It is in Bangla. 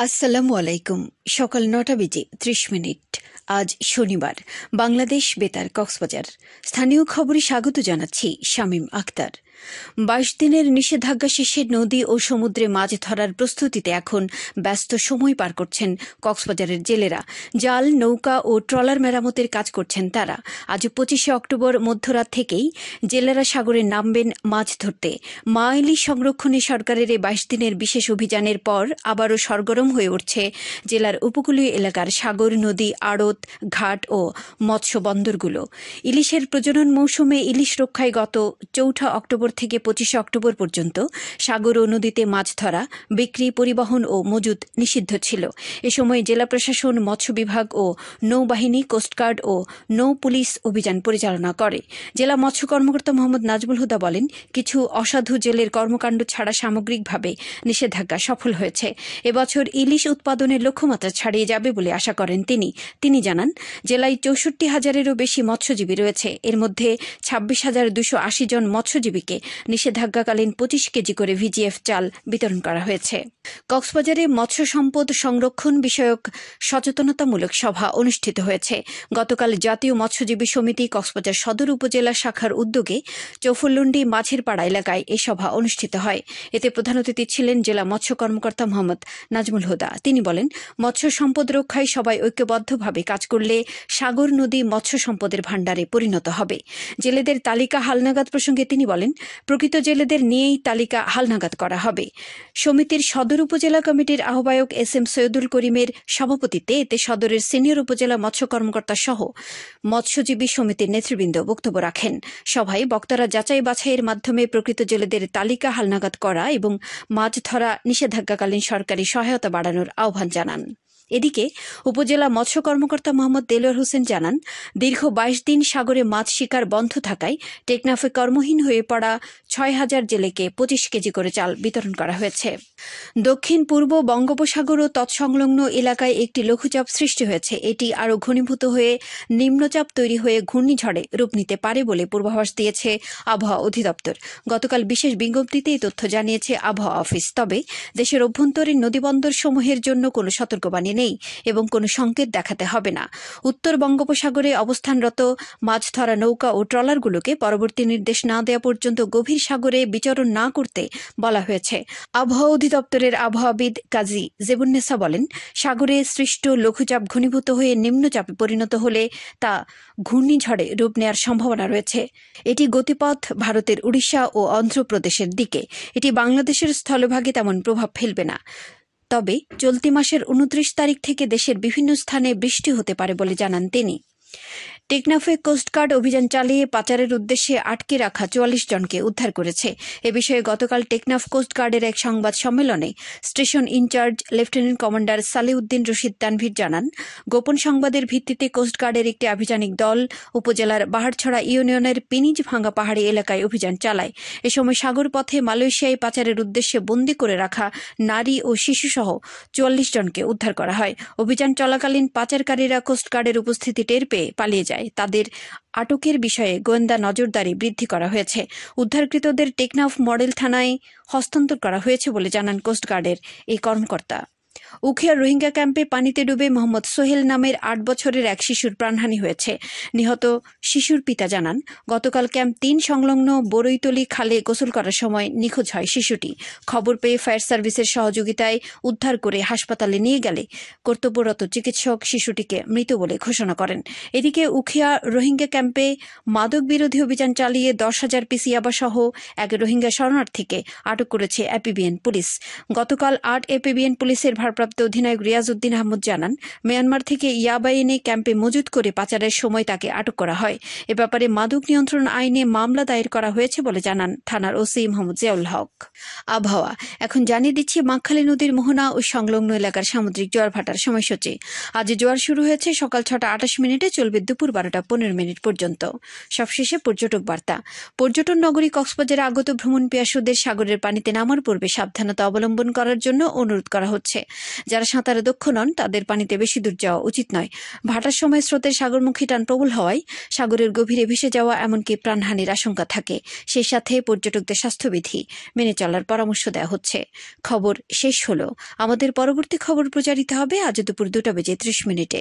আসসালামু আলাইকুম। সকাল ৯টা বেজে ৩০ মিনিট। আজ শনিবার। বাংলাদেশ বেতার কক্সবাজার। স্থানীয় খবরে স্বাগত জানাচ্ছি শামীম আক্তার। ২২ দিনের নিষেধাজ্ঞা শেষে নদী ও সমুদ্রে মাছ ধরার প্রস্তুতিতে এখন ব্যস্ত সময় পার করছেন কক্সবাজারের জেলেরা। জাল, নৌকা ও ট্রলার মেরামতের কাজ করছেন তারা। আজ ২৫শে অক্টোবর মধ্যরাত থেকেই জেলেরা সাগরে নামবেন মাছ ধরতে। মা ইলিশ সংরক্ষণে সরকারের এই ২২ দিনের বিশেষ অভিযানের পর আবারও সরগরম হয়ে উঠছে জেলার উপকূলীয় এলাকার সাগর, নদী, আড়ত, ঘাট ও মৎস্য বন্দরগুলো। ইলিশের প্রজনন মৌসুমে ইলিশ রক্ষায় গত ৪ অক্টোবর থেকে ২৫ অক্টোবর পর্যন্ত সাগর ও নদীতে মাছ ধরা, বিক্রি, পরিবহন ও মজুত নিষিদ্ধ ছিল। এ সময় জেলা প্রশাসন, মৎস্য বিভাগ ও নৌবাহিনী, কোস্টগার্ড ও নৌ পুলিশ অভিযান পরিচালনা করে। জেলা মৎস্য কর্মকর্তা মোহাম্মদ নাজমুল হুদা বলেন, কিছু অসাধু জেলের কর্মকাণ্ড ছাড়া সামগ্রিকভাবে নিষেধাজ্ঞা সফল হয়েছে। এবছর ইলিশ উৎপাদনের লক্ষ্যমাত্রা ছাড়িয়ে যাবে বলে আশা করেন তিনি জানান, জেলায় ৬৪,০০০-এরও বেশি মৎস্যজীবী রয়েছে। এর মধ্যে ২৬,২৮০ জন মৎস্যজীবীকে নিষেধাজ্ঞাকালীন ২৫ কেজি করে ভিজিএফ চাল বিতরণ করা হয়েছে। কক্সবাজারে মৎস্য সম্পদ সংরক্ষণ বিষয়ক সচেতনতামূলক সভা অনুষ্ঠিত হয়েছে। গতকাল জাতীয় মৎস্যজীবী সমিতি কক্সবাজার সদর উপজেলা শাখার উদ্যোগে চৌফুল্লুন্ডি মাঝের পাড়া এলাকায় এ সভা অনুষ্ঠিত হয়। এতে প্রধান অতিথি ছিলেন জেলা মৎস্য কর্মকর্তা মোহাম্মদ নাজমুল হুদা। তিনি বলেন, মৎস্য সম্পদ রক্ষায় সবাই ঐক্যবদ্ধভাবে কাজ করলে সাগর, নদী মৎস্য সম্পদের ভাণ্ডারে পরিণত হবে। জেলেদের তালিকা হালনাগাদ প্রসঙ্গে তিনি বলেন, প্রকৃত জেলেদের নিয়েই তালিকা হালনাগাদ করা হবে। সমিতির সদর উপজেলা কমিটির আহ্বায়ক এস.এম. সৈয়দুল করিমের সভাপতিত্বে এতে সদরের সিনিয়র উপজেলা মৎস্য কর্মকর্তা সহ মৎস্যজীবী সমিতির নেতৃবৃন্দ বক্তব্য রাখেন। সভায় বক্তারা যাচাই বাছাইয়ের মাধ্যমে প্রকৃত জেলেদের তালিকা হালনাগাদ করা এবং মাছ ধরা নিষেধাজ্ঞাকালীন সরকারি সহায়তা বাড়ানোর আহ্বান জানান। এদিকে উপজেলা মৎস্য কর্মকর্তা মোহাম্মদ দেলোয়ার হোসেন জানান, দীর্ঘ ২২ দিন সাগরে মাছ শিকার বন্ধ থাকায় টেকনাফে কর্মহীন হয়ে পড়া ৬,০০০ জেলেকে ২৫ কেজি করে চাল বিতরণ করা হয়েছে। দক্ষিণ পূর্ব বঙ্গোপসাগর ও তৎসংলগ্ন এলাকায় একটি লঘুচাপ সৃষ্টি হয়েছে। এটি আরও ঘনীভূত হয়ে নিম্নচাপ তৈরি হয়ে ঘূর্ণিঝড়ে রূপ নিতে পারে বলে পূর্বাভাস দিয়েছে আবহাওয়া অধিদপ্তর। গতকাল বিশেষ বিজ্ঞপ্তিতে এই তথ্য জানিয়েছে আবহাওয়া অফিস। তবে দেশের অভ্যন্তরীণ নদীবন্দর সমূহের জন্য কোনো সতর্কবাণী নেই এবং কোনো সংকেত দেখাতে হবে না। উত্তর বঙ্গোপসাগরে অবস্থানরত মাছ ধরা নৌকা ও ট্রলারগুলোকে পরবর্তী নির্দেশ না দেওয়া পর্যন্ত গভীর সাগরে বিচরণ না করতে বলা হয়েছে। আবহাওয়া অধিদপ্তরের আবহাওয়াবিদ কাজী জেবুন্নেসা বলেন, সাগরে সৃষ্ট লঘুচাপ ঘনীভূত হয়ে নিম্নচাপে পরিণত হলে তা ঘূর্ণিঝড়ে রূপ নেওয়ার সম্ভাবনা রয়েছে। এটি গতিপথ ভারতের উড়িষ্যা ও অন্ধ্রপ্রদেশের দিকে। এটি বাংলাদেশের স্থলভাগে তেমন প্রভাব ফেলবে না। তবে চলতি মাসের ২৯ তারিখ থেকে দেশের বিভিন্ন স্থানে বৃষ্টি হতে পারে বলে জানান তিনি। টেকনাফে কোস্টগার্ড অভিযান চালিয়ে পাচারের উদ্দেশ্যে আটকে রাখা ৪৪ জনকে উদ্ধার করেছে। এ বিষয়ে গতকাল টেকনাফ কোস্টগার্ডের এক সংবাদ সম্মেলনে station in charge lieutenant commander Salahuddin Rashid Tanvir জানান, গোপন সংবাদের ভিত্তিতে কোস্টগার্ডের একটি আভিযানিক দল উপজেলার বাহারছড়া ইউনিয়নের পিনিজ ভাঙ্গা পাহাড়ি এলাকায় অভিযান চালায়। এ সময় সাগর পথে মালয়েশিয়ায় পাচারের উদ্দেশ্যে বন্দী করে রাখা নারী ও শিশুসহ ৪৪ জনকে উদ্ধার করা হয়। অভিযান চলাকালীন পাচারকারীরা কোস্টগার্ডের উপস্থিতি টের পেয়ে পালিয়ে যায়। তাদের আটকের বিষয়ে গোয়েন্দা নজরদারি বৃদ্ধি করা হয়েছে। উদ্ধারকৃতদের টেকনাফ মডেল থানায় হস্তান্তর করা হয়েছে বলে জানান কোস্টগার্ডের এই কর্মকর্তা। উখিয়ার রোহিঙ্গা ক্যাম্পে পানিতে ডুবে মোহাম্মদ সোহেল নামের ৮ বছরের এক শিশুর প্রাণহানি হয়েছে। নিহত শিশুর পিতা জানান, গতকাল ক্যাম্প ৩ সংলগ্ন বরৈতলি খালে গোসল করার সময় নিখোঁজ হয় শিশুটি। খবর পেয়ে ফায়ার সার্ভিসের সহযোগিতায় উদ্ধার করে হাসপাতালে নিয়ে গেলে কর্তব্যরত চিকিৎসক শিশুটিকে মৃত বলে ঘোষণা করেন। এদিকে উখিয়া রোহিঙ্গা ক্যাম্পে মাদক বিরোধী অভিযান চালিয়ে ১০,০০০ পিস ইয়াবাসহ এক রোহিঙ্গা শরণার্থীকে আটক করেছে এপিবিএন পুলিশ। গতকাল ৮ এপিবিএন পুলিশের ভারপ্রাপ্ত অধিনায়ক রিয়াজ উদ্দিন আহমদ জানান, মিয়ানমার থেকে ইয়াবা এনে ক্যাম্পে মজুত করে পাচারের সময় তাকে আটক করা হয়। এ ব্যাপারে মাদক নিয়ন্ত্রণ আইনে মামলা দায়ের করা হয়েছে বলে জানান থানার ওসি মোহাম্মদ জিয়াউল হক। আবহাওয়া এখন জানিয়ে দিচ্ছি মাখখালী নদীর মোহনা ও সংলগ্ন এলাকার সামুদ্রিক জোয়ার ভাটার সময়সূচি। আজ জোয়ার শুরু হয়েছে সকাল ৬টা ২৮ মিনিটে, চলবে দুপুর ১২টা ১৫ মিনিট পর্যন্ত। সবশেষে পর্যটক বার্তা। পর্যটন নগরী কক্সবাজারে আগত ভ্রমণ পিয়াসুদের সাগরের পানিতে নামার পূর্বে সাবধানতা অবলম্বন করার জন্য অনুরোধ করা হচ্ছে। যারা সাঁতারে দক্ষ নন তাদের পানিতে বেশি দূর যাওয়া উচিত নয়। ভাটার সময় স্রোতের সাগরমুখী টান প্রবল হওয়ায় সাগরের গভীরে ভেসে যাওয়া এমনকি প্রাণহানির আশঙ্কা থাকে। সেই সাথে পর্যটকদের স্বাস্থ্যবিধি মেনে চলার পরামর্শ দেওয়া হচ্ছে। খবর শেষ হলো। আমাদের পরবর্তী খবর প্রচারিত হবে আজ দুপুর 2:30 মিনিটে।